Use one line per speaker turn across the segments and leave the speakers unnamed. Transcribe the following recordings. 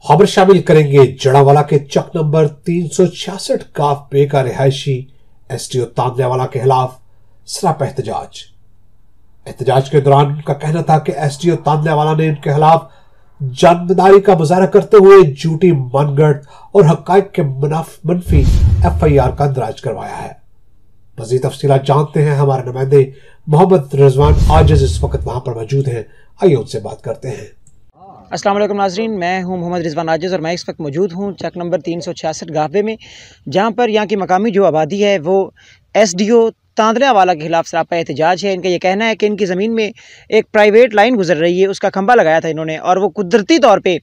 खबर शामिल करेंगे जड़ावाला के चक नंबर 366 काफबे का रिहायशी एसडीओ तांदलेवाला के खिलाफ सरापा एहतजाज के दौरान उनका कहना था कि एसडीओ तांदलेवाला ने इनके खिलाफ जानबदारी का मुजाहरा करते हुए झूठी मनगढ़ंत और हकायक के मनफी एफआईआर का इंदराज करवाया है। मजीद तफसीलात जानते हैं हमारे नुमाइंदे मोहम्मद रिजवान आजिज इस वक्त वहां पर मौजूद हैं। आइए उनसे बात करते हैं।
अस्सलाम वालेकुम नाज़रीन, मैं हूं मोहम्मद रिजवान आजिज और मैं इस वक्त मौजूद हूं चक नंबर 366 गाफबे में, जहां पर यहां की मकामी जो आबादी है वो एसडीओ तांदलेवाला के खिलाफ सरापा एहतजाज है। इनका ये कहना है कि इनकी ज़मीन में एक प्राइवेट लाइन गुजर रही है, उसका खंभा लगाया था इन्होंने और वो कुदरती तौर पे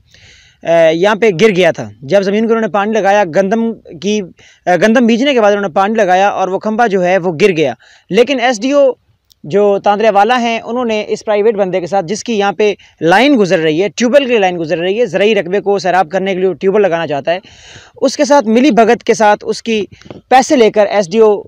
यहाँ पे गिर गया था। जब ज़मीन को उन्होंने पानी लगाया, गंदम बीजने के बाद उन्होंने पानी लगाया और वो खंभा जो है वो गिर गया। लेकिन एसडीओ जो तांदलेवाला हैं उन्होंने इस प्राइवेट बंदे के साथ, जिसकी यहाँ पे लाइन गुजर रही है, ट्यूबवेल की लाइन गुजर रही है, ज़रई रकबे को सैराब करने के लिए ट्यूबवेल लगाना चाहता है, उसके साथ मिली भगत के साथ उसकी पैसे लेकर एसडीओ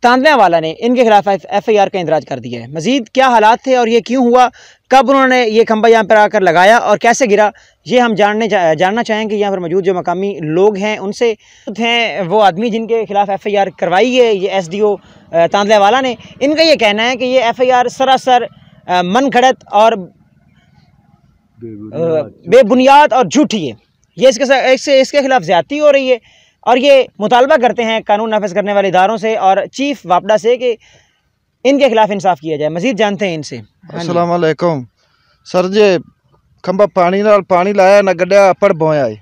तांदलेवाला ने इनके खिलाफ एफआईआर का इंदराज कर दिया है। मज़ीद क्या हालात थे और ये क्यों हुआ, कब उन्होंने ये खंभा यहाँ पर आकर लगाया और कैसे गिरा, ये हम जानना चाहेंगे। यहाँ पर मौजूद जो मकामी लोग हैं उनसे हैं वो आदमी जिनके खिलाफ एफआईआर करवाई है ये एसडीओ तांदलेवाला ने। इनका ये कहना है कि ये एफआईआर सरासर मनगढ़ंत और बेबुनियाद और झूठी है। ये इसके खिलाफ ज्यादती हो रही है और ये मुतालबा करते हैं कानून नाफिज करने वाले इदारों से और चीफ वापडा से कि इनके खिलाफ इंसाफ किया जाए। मजीद जानते हैं इनसे।
अस्सलाम वालेकुम सर, जे खंभा पानी लाया ना गड्ढा पड़ बोया है,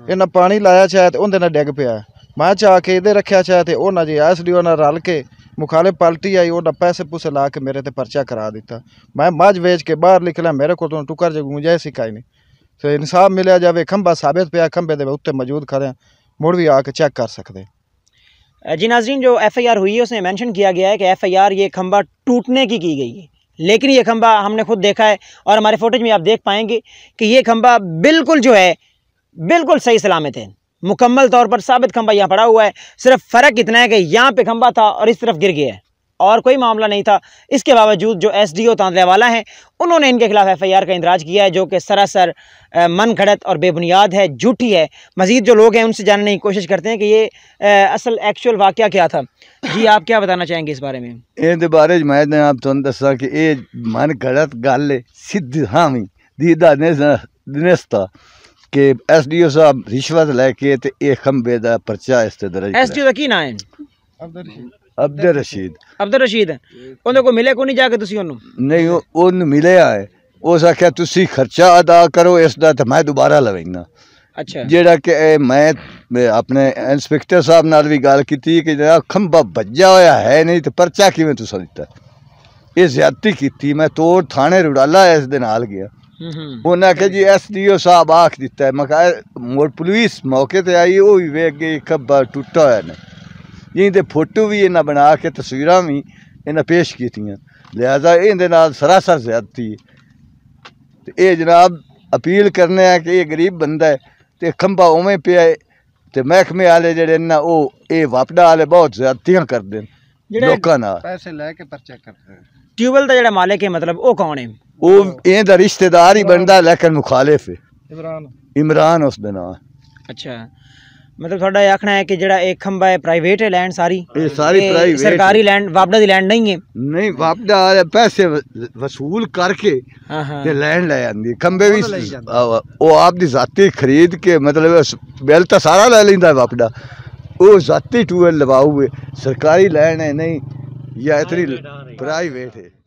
इन्हें पानी लाया चाहे तो उन्हें डिग पिया, मैं चाह के इधर रखा चाहे तो उन्हें जी एसडीओ ने रल के मुखालिफ पार्टी आई, उन्हें पैसे पूसे ला के मेरे ते पर्चा करा दिता। मैं मझ वेच के बाहर निकला, मेरे को तो टुकर जो गुंजाइश ही काई नहीं। तो इंसाफ मिलिया जाए, खंभा साबित पिया, खंभे के उत्ते मौजूद खड़े, मुड़ भी आके चेक कर सकते।
जी नाज़रीन, जो एफआईआर हुई है उसमें मेंशन किया गया है कि एफआईआर ये खंभा टूटने की गई है, लेकिन ये खंभा हमने खुद देखा है और हमारे फुटेज में आप देख पाएंगे कि ये खंभा बिल्कुल जो है बिल्कुल सही सलामत है, मुकम्मल तौर पर साबित खंभा यहाँ पड़ा हुआ है। सिर्फ फ़र्क इतना है कि यहाँ पे खंभा था और इस तरफ गिर गया है और कोई मामला नहीं था। इसके बावजूद जो एसडीओ तांदलेवाला हैं उन्होंने इनके खिलाफ एफआईआर का इंदराज किया है, जो कि सरासर मनगढ़ंत और बेबुनियाद है, झूठी है। मज़ीद जो लोग हैं उनसे जानने की कोशिश करते हैं कि ये असल एक्चुअल वाक़या क्या था। जी आप क्या बताना चाहेंगे इस बारे में?
ये बारे मैं आप तुम दसा कि ये मनगढ़ंत गल सीधी हामी दीदा निस्ता कि एसडीओ साहब रिश्वत लैके ते ये खंबे दा पर्चा इस ते दर्ज।
एसडीओ दा की नाम है?
अब्दुल रशीद।
अब्दुल रशीद उन्हें को मिले को नहीं जाके तुसी उन्होंने?
नहीं, उन मिले है, उस आख्या तुसी खर्चा अदा करो इसका तो मैं दोबारा लवेंगा।
अच्छा,
जेड़ा कि मैं अपने इंस्पेक्टर साहब नाल भी गल की कि जरा खंभा भज्जा होया है नहीं तो पर्चा किवें तुसा दिता, ये ज्यादती की। मैं तोड़ थाने रुड़ाला इस दे नाल गया, उन्हें आख्या जी एसडीओ साहब आख दिता है। मैं कहा पुलिस मौके पर आई, वो भी वेख गई खंभा टुटा होया ने, यहीं ते फोटो भी इन्हें बना के तस्वीर भी इन्हें पेश की, लिहाजा इहदे नाल सरासर ज्यादती। ये जनाब अपील करने हैं कि ये गरीब बंदा है तो खंभा उवें पिया है, तो महकमे वाले जेडे ना वो ये वापडा वाले बहुत ज्यादतियां करते हैं लोगों नाल, पैसे लैके पर्चा करते हैं।
ट्यूबवेल का जेड़ा मालिक है मतलब वो कौन है?
वो इहदा रिश्तेदार ही बनता लेकिन मुखालिफ है, इमरान उस दिन।
अच्छा, मतलब थोड़ा ये आखना है कि जेड़ा एक खंभा है प्राइवेट है, लैंड सारी
प्राइवेट,
सरकारी लैंड, वापडा दी लैंड नहीं है।
नहीं, वापडा पैसे वसूल करके ते लैंड ले आंदी, खंबे भी वो आप दी जाती खरीद के, मतलब बिल तो सारा ले लेंदा वापडा, वो जाती ट्यूबवेल लवाऊ है, सरकारी लैंड है नहीं या इतनी प्राइवेट है।